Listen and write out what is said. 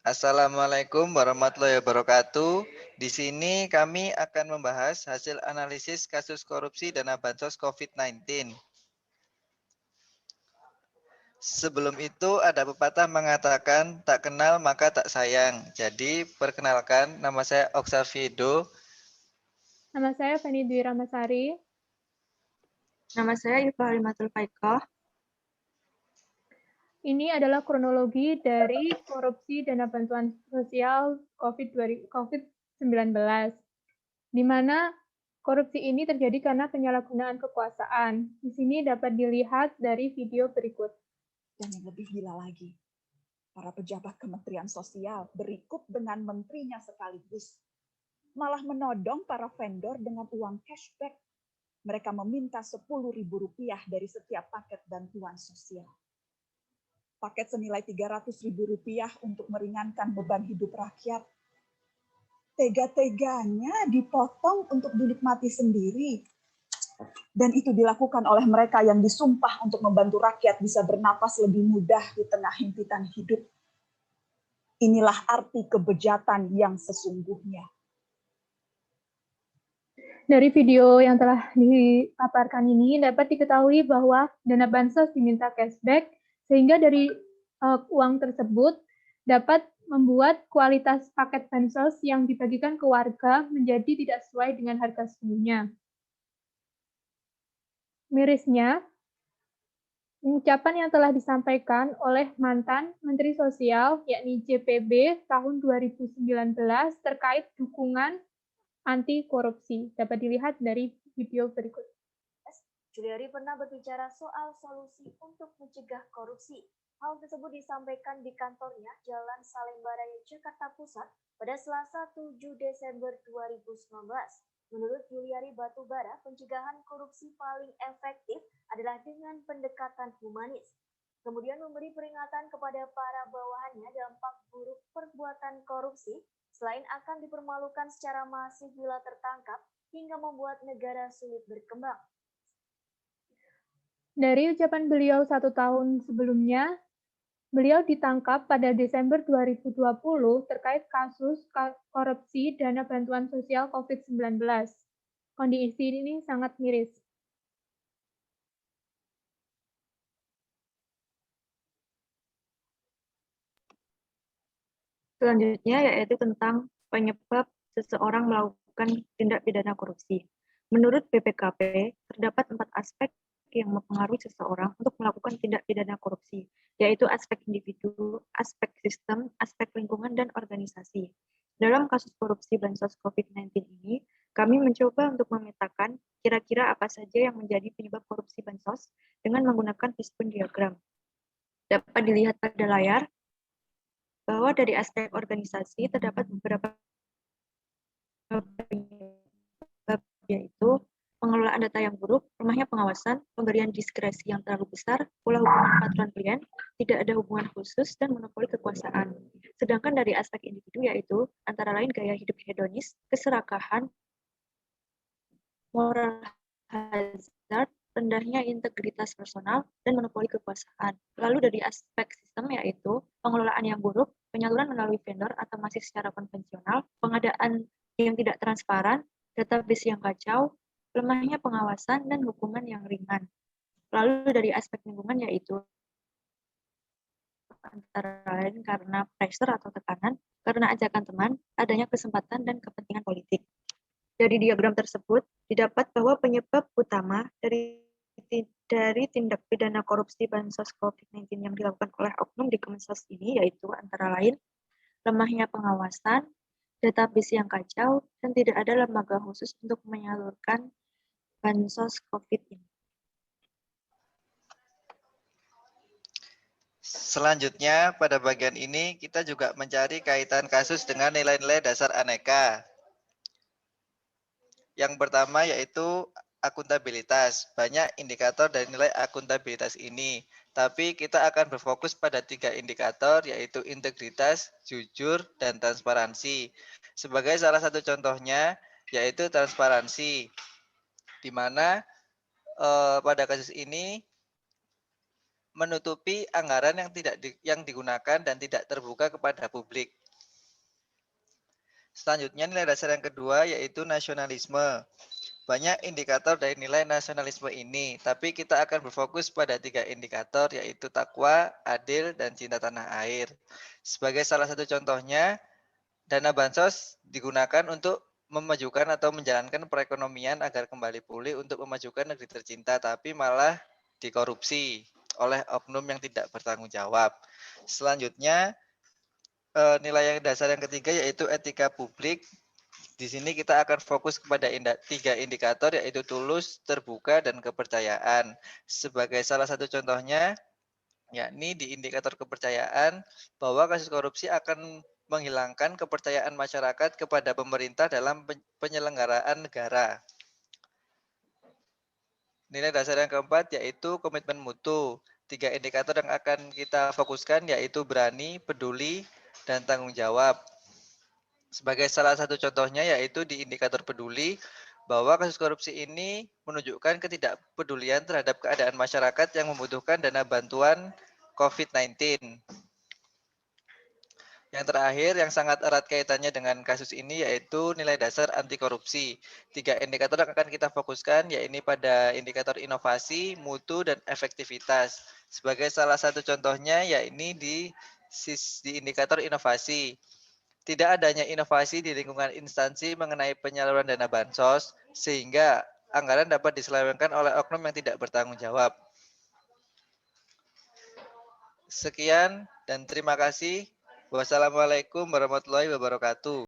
Assalamualaikum warahmatullahi wabarakatuh. Di sini kami akan membahas hasil analisis kasus korupsi dana bansos COVID-19. Sebelum itu ada pepatah mengatakan tak kenal maka tak sayang. Jadi perkenalkan, nama saya Oksavido. Nama saya Feni Dwi Ramasari. Nama saya Iva Halimatul Faikoh. Ini adalah kronologi dari korupsi dana bantuan sosial COVID-19, di mana korupsi ini terjadi karena penyalahgunaan kekuasaan. Di sini dapat dilihat dari video berikut. Dan yang lebih gila lagi, para pejabat Kementerian Sosial berikut dengan menterinya sekaligus, malah menodong para vendor dengan uang cashback. Mereka meminta Rp10.000 dari setiap paket bantuan sosial. Paket senilai Rp300.000 untuk meringankan beban hidup rakyat. Tega-teganya dipotong untuk dinikmati sendiri. Dan itu dilakukan oleh mereka yang disumpah untuk membantu rakyat bisa bernapas lebih mudah di tengah himpitan hidup. Inilah arti kebejatan yang sesungguhnya. Dari video yang telah dipaparkan ini dapat diketahui bahwa dana bansos diminta cashback, sehingga dari uang tersebut dapat membuat kualitas paket bansos yang dibagikan ke warga menjadi tidak sesuai dengan harga sesungguhnya. Mirisnya, ucapan yang telah disampaikan oleh mantan Menteri Sosial, yakni JPB tahun 2019 terkait dukungan anti korupsi. Dapat dilihat dari video berikut. Juliari pernah berbicara soal solusi untuk mencegah korupsi. Hal tersebut disampaikan di kantornya Jalan Salemba Raya, Jakarta Pusat pada Selasa 7 Desember 2019. Menurut Juliari Batubara, pencegahan korupsi paling efektif adalah dengan pendekatan humanis. Kemudian memberi peringatan kepada para bawahannya dampak buruk perbuatan korupsi, selain akan dipermalukan secara masif bila tertangkap hingga membuat negara sulit berkembang. Dari ucapan beliau 1 tahun sebelumnya, beliau ditangkap pada Desember 2020 terkait kasus korupsi dana bantuan sosial COVID-19. Kondisi ini sangat miris. Selanjutnya yaitu tentang penyebab seseorang melakukan tindak pidana korupsi. Menurut BPKP, terdapat 4 aspek yang mempengaruhi seseorang untuk melakukan tindak pidana korupsi, yaitu aspek individu, aspek sistem, aspek lingkungan, dan organisasi. Dalam kasus korupsi bansos COVID-19 ini, kami mencoba untuk memetakan kira-kira apa saja yang menjadi penyebab korupsi bansos dengan menggunakan fishbone diagram. Dapat dilihat pada layar bahwa dari aspek organisasi terdapat beberapa penyebab, yaitu pengelolaan data yang buruk, lemahnya pengawasan, pemberian diskresi yang terlalu besar, pola hubungan patron klien, tidak ada hubungan khusus, dan monopoli kekuasaan. Sedangkan dari aspek individu yaitu antara lain gaya hidup hedonis, keserakahan, moral hazard, rendahnya integritas personal, dan monopoli kekuasaan. Lalu dari aspek sistem yaitu pengelolaan yang buruk, penyaluran melalui vendor atau masih secara konvensional, pengadaan yang tidak transparan, database yang kacau, lemahnya pengawasan, dan hukuman yang ringan. Lalu dari aspek lingkungan yaitu antara lain karena pressure atau tekanan, karena ajakan teman, adanya kesempatan dan kepentingan politik. Dari diagram tersebut, didapat bahwa penyebab utama dari tindak pidana korupsi bansos COVID-19 yang dilakukan oleh oknum di Kemensos ini yaitu antara lain lemahnya pengawasan, database yang kacau, dan tidak ada lembaga khusus untuk menyalurkan bansos COVID ini. Selanjutnya, pada bagian ini kita juga mencari kaitan kasus dengan nilai-nilai dasar aneka. Yang pertama yaitu akuntabilitas. Banyak indikator dari nilai akuntabilitas ini. Tapi kita akan berfokus pada 3 indikator yaitu integritas, jujur, dan transparansi. Sebagai salah satu contohnya yaitu transparansi. Di mana pada kasus ini menutupi anggaran yang digunakan dan tidak terbuka kepada publik. Selanjutnya nilai dasar yang kedua yaitu nasionalisme. Banyak indikator dari nilai nasionalisme ini, tapi kita akan berfokus pada 3 indikator yaitu takwa, adil, dan cinta tanah air. Sebagai salah satu contohnya, dana bansos digunakan untuk memajukan atau menjalankan perekonomian agar kembali pulih untuk memajukan negeri tercinta, tapi malah dikorupsi oleh oknum yang tidak bertanggung jawab. Selanjutnya, nilai dasar yang ketiga yaitu etika publik. Di sini kita akan fokus kepada 3 indikator yaitu tulus, terbuka, dan kepercayaan. Sebagai salah satu contohnya, yakni di indikator kepercayaan bahwa kasus korupsi akan menghilangkan kepercayaan masyarakat kepada pemerintah dalam penyelenggaraan negara. Nilai dasar yang keempat yaitu komitmen mutu. 3 indikator yang akan kita fokuskan yaitu berani, peduli, dan tanggung jawab. Sebagai salah satu contohnya yaitu di indikator peduli, bahwa kasus korupsi ini menunjukkan ketidakpedulian terhadap keadaan masyarakat yang membutuhkan dana bantuan COVID-19. Yang terakhir yang sangat erat kaitannya dengan kasus ini yaitu nilai dasar anti korupsi. 3 indikator yang akan kita fokuskan yaitu pada indikator inovasi, mutu, dan efektivitas. Sebagai salah satu contohnya yaitu di indikator inovasi. Tidak adanya inovasi di lingkungan instansi mengenai penyaluran dana bansos, sehingga anggaran dapat diselewengkan oleh oknum yang tidak bertanggung jawab. Sekian dan terima kasih. Wassalamualaikum warahmatullahi wabarakatuh.